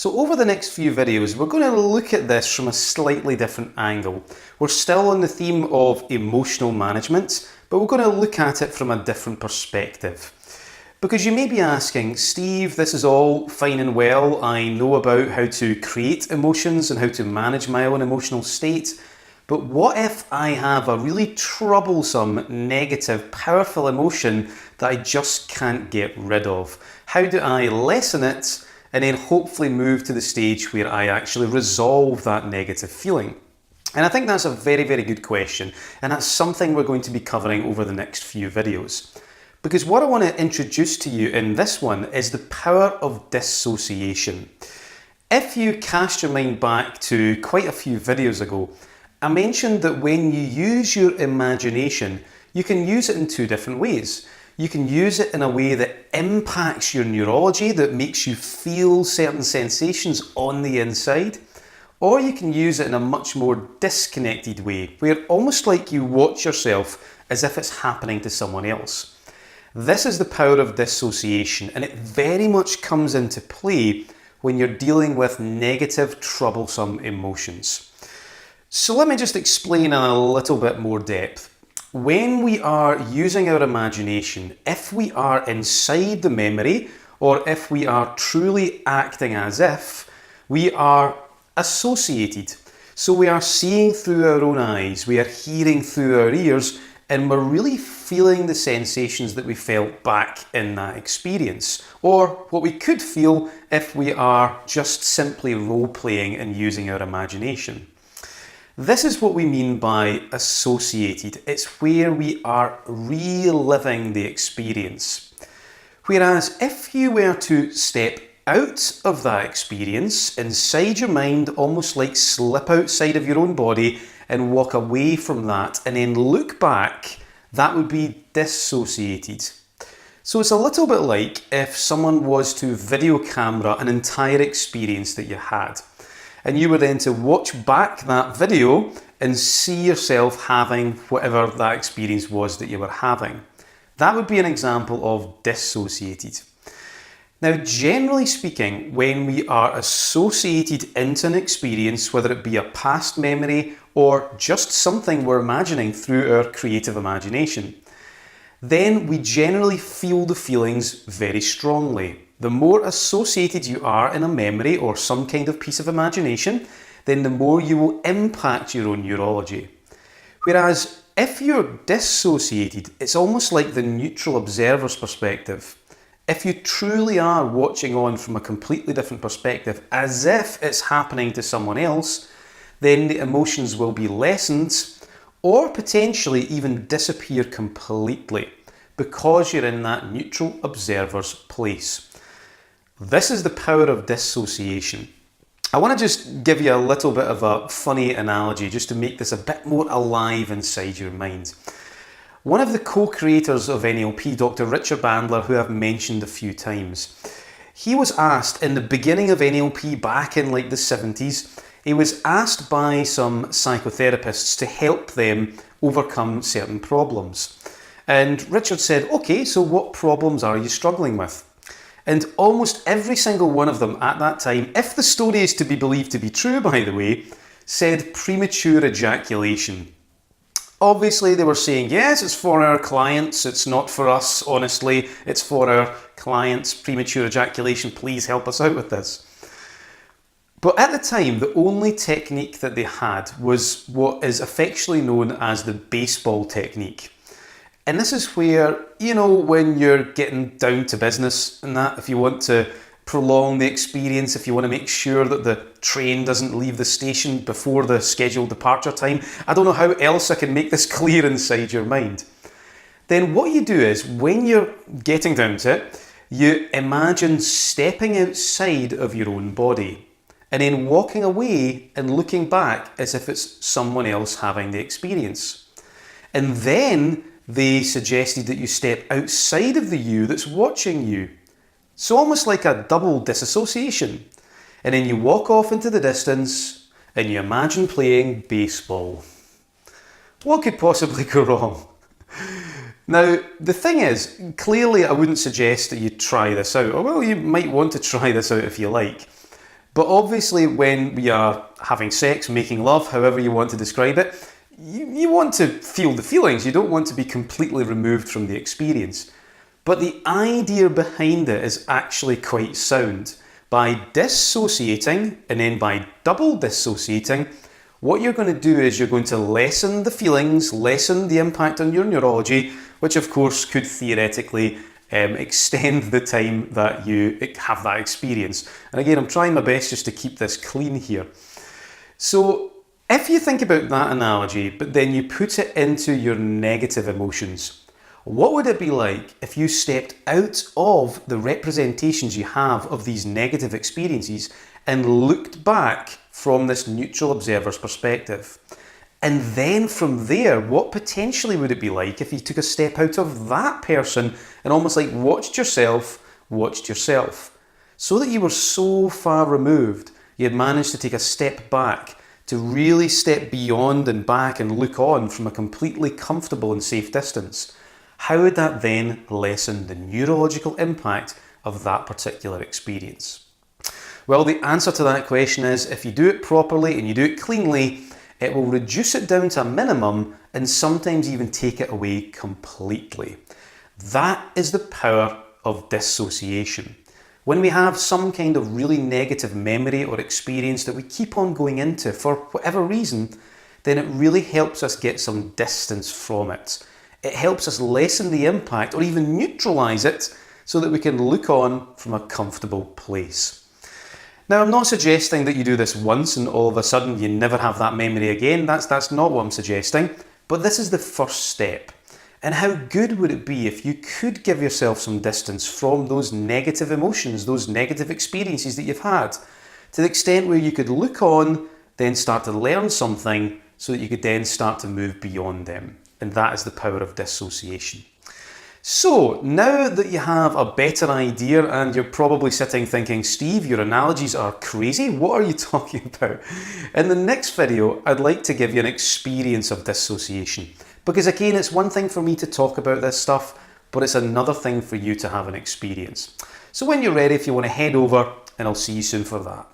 So over the next few videos, we're going to look at this from a slightly different angle. We're still on the theme of emotional management, but we're going to look at it from a different perspective. Because you may be asking, Steve, this is all fine and well. I know about how to create emotions and how to manage my own emotional state. But what if I have a really troublesome, negative, powerful emotion that I just can't get rid of? How do I lessen it and then hopefully move to the stage where I actually resolve that negative feeling? And I think that's a very, very good question. And that's something we're going to be covering over the next few videos. Because what I want to introduce to you in this one is the power of dissociation. If you cast your mind back to quite a few videos ago, I mentioned that when you use your imagination, you can use it in two different ways. You can use it in a way that impacts your neurology, that makes you feel certain sensations on the inside, or you can use it in a much more disconnected way, where almost like you watch yourself as if it's happening to someone else. This is the power of dissociation, and it very much comes into play when you're dealing with negative, troublesome emotions. So let me just explain in a little bit more depth. When we are using our imagination, if we are inside the memory, or if we are truly acting as if, we are associated. So we are seeing through our own eyes, we are hearing through our ears, and we're really feeling the sensations that we felt back in that experience, or what we could feel if we are just simply role-playing and using our imagination. This is what we mean by associated. It's where we are reliving the experience. Whereas if you were to step out of that experience, inside your mind, almost like slip outside of your own body and walk away from that and then look back, that would be dissociated. So it's a little bit like if someone was to video camera an entire experience that you had, and you were then to watch back that video and see yourself having whatever that experience was that you were having. That would be an example of dissociated. Now, generally speaking, when we are associated into an experience, whether it be a past memory or just something we're imagining through our creative imagination, then we generally feel the feelings very strongly. The more associated you are in a memory or some kind of piece of imagination, then the more you will impact your own neurology. Whereas if you're dissociated, it's almost like the neutral observer's perspective. If you truly are watching on from a completely different perspective, as if it's happening to someone else, then the emotions will be lessened or potentially even disappear completely because you're in that neutral observer's place. This is the power of dissociation. I want to just give you a little bit of a funny analogy just to make this a bit more alive inside your mind. One of the co-creators of NLP, Dr. Richard Bandler, who I've mentioned a few times, he was asked in the beginning of NLP back in like the 70s, he was asked by some psychotherapists to help them overcome certain problems. And Richard said, okay, so what problems are you struggling with? And almost every single one of them at that time, if the story is to be believed to be true, by the way, said premature ejaculation. Obviously, they were saying, yes, it's for our clients, it's not for us, honestly, it's for our clients, premature ejaculation, please help us out with this. But at the time, the only technique that they had was what is affectionately known as the baseball technique. And this is where, when you're getting down to business and that, if you want to prolong the experience, if you want to make sure that the train doesn't leave the station before the scheduled departure time, I don't know how else I can make this clear inside your mind. Then what you do is, when you're getting down to it, you imagine stepping outside of your own body and then walking away and looking back as if it's someone else having the experience. And then they suggested that you step outside of the you that's watching you. So almost like a double disassociation. And then you walk off into the distance and you imagine playing baseball. What could possibly go wrong? Now, the thing is, clearly I wouldn't suggest that you try this out. Or well, you might want to try this out if you like. But obviously when we are having sex, making love, however you want to describe it, you want to feel the feelings. You don't want to be completely removed from the experience. But the idea behind it is actually quite sound. By dissociating and then by double dissociating, what you're going to do is you're going to lessen the feelings, lessen the impact on your neurology, which of course could theoretically extend the time that you have that experience. And again, I'm trying my best just to keep this clean here. So if you think about that analogy, but then you put it into your negative emotions, what would it be like if you stepped out of the representations you have of these negative experiences and looked back from this neutral observer's perspective? And then from there, what potentially would it be like if you took a step out of that person and almost like watched yourself, so that you were so far removed, you had managed to take a step back, to really step beyond and back and look on from a completely comfortable and safe distance? How would that then lessen the neurological impact of that particular experience? Well, the answer to that question is if you do it properly and you do it cleanly, it will reduce it down to a minimum and sometimes even take it away completely. That is the power of dissociation. When we have some kind of really negative memory or experience that we keep on going into for whatever reason, then it really helps us get some distance from it. It helps us lessen the impact or even neutralize it so that we can look on from a comfortable place. Now, I'm not suggesting that you do this once and all of a sudden you never have that memory again. That's not what I'm suggesting. But this is the first step. And how good would it be if you could give yourself some distance from those negative emotions, those negative experiences that you've had, to the extent where you could look on, then start to learn something so that you could then start to move beyond them. And that is the power of dissociation. So now that you have a better idea and you're probably sitting thinking, Steve, your analogies are crazy. What are you talking about? In the next video, I'd like to give you an experience of dissociation. Because again, it's one thing for me to talk about this stuff, but it's another thing for you to have an experience. So when you're ready, if you want to head over, and I'll see you soon for that.